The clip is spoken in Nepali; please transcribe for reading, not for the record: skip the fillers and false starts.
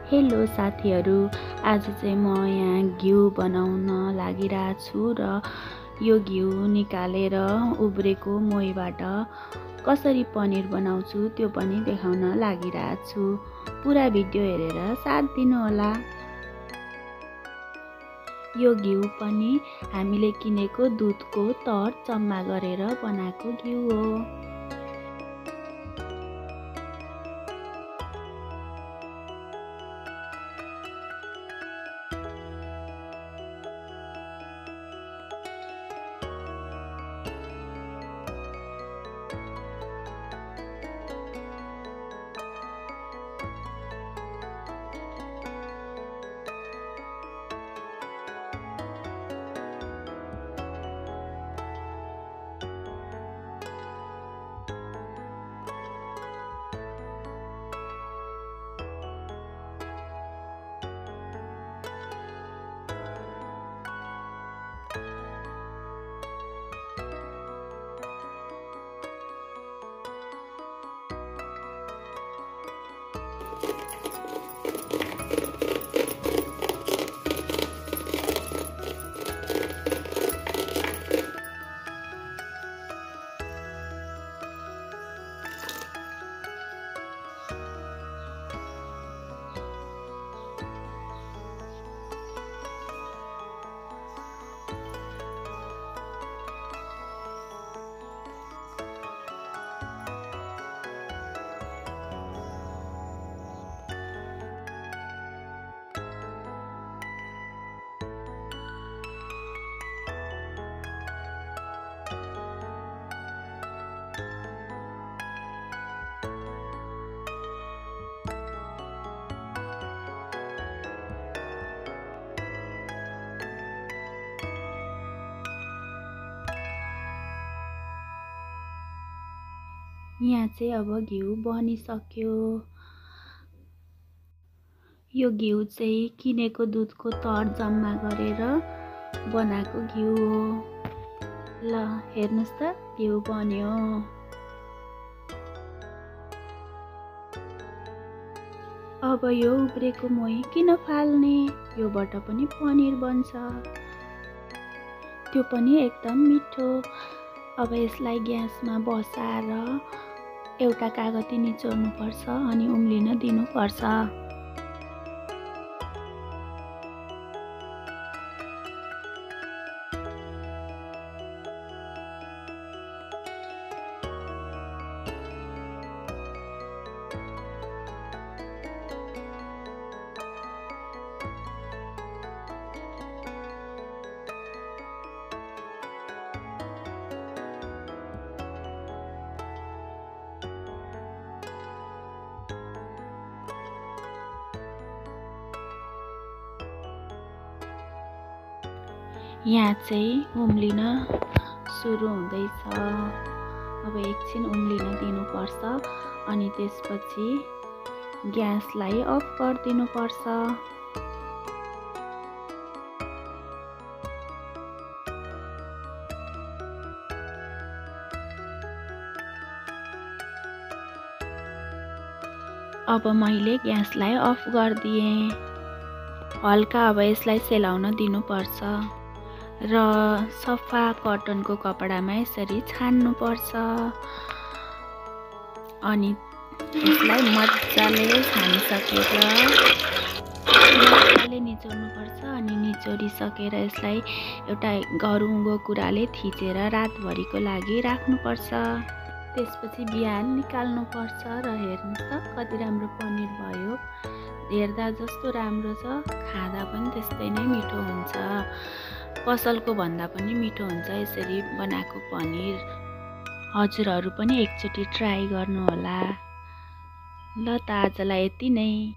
हेलो साथीहरू, आज चाहिँ म यहाँ घिउ बनाउन लागिरहेको छु र यो घिउ निकालेर उब्रेको मोहीबाट कसरी पनिर बनाउँछु त्यो पनि देखाउन लागिरहेको छु। पुरा भिडियो हेरेर साथ दिनुहोला। यो घिउ पनि हामीले किनेको दुधको तर जम्मा गरेर बनाएको घिउ हो। यहाँ चाहिँ अब घिउ बनिसक्यो। यो घिउ चाहिँ किनेको दुधको तर जम्मा गरेर बनाएको घिउ हो। ल हेर्नुस् त घिउ बन्यो। अब यो उब्रेको मोही किन फाल्ने, योबाट पनि पनिर बन्छ, त्यो पनि एकदम मिठो। अब यसलाई ग्यासमा बसाएर एउटा कागती निचोर्नु पर्छ अनि उम्लिन दिनुपर्छ। यहाँ चाहिँ उम्लिन सुरु हुँदैछ। अब एकछिन उम्लिन दिनुपर्छ अनि त्यसपछि ग्यासलाई अफ गरिदिनुपर्छ। अब मैले ग्यासलाई अफ गरिदिएँ। हल्का अब यसलाई सेलाउन दिनुपर्छ र सफा कटनको कपडामा यसरी छान्नुपर्छ अनि यसलाई मजाले छानिसकेर मजाले निचोर्नुपर्छ अनि निचोरिसकेर यसलाई एउटा घरुङ्गो कुराले थिचेर रातभरिको लागि राख्नुपर्छ। त्यसपछि बिहान निकाल्नुपर्छ र हेर्नुहोस् त कति राम्रो पनिर भयो। हेर्दा जस्तो राम्रो छ, खाँदा पनि त्यस्तै नै मिठो हुन्छ। पसलको भन्दा पनि मिठो हुन्छ यसरी बनाएको पनिर। हजुरहरू पनि एकचोटि ट्राई गर्नुहोला। ल त आजलाई यति नै।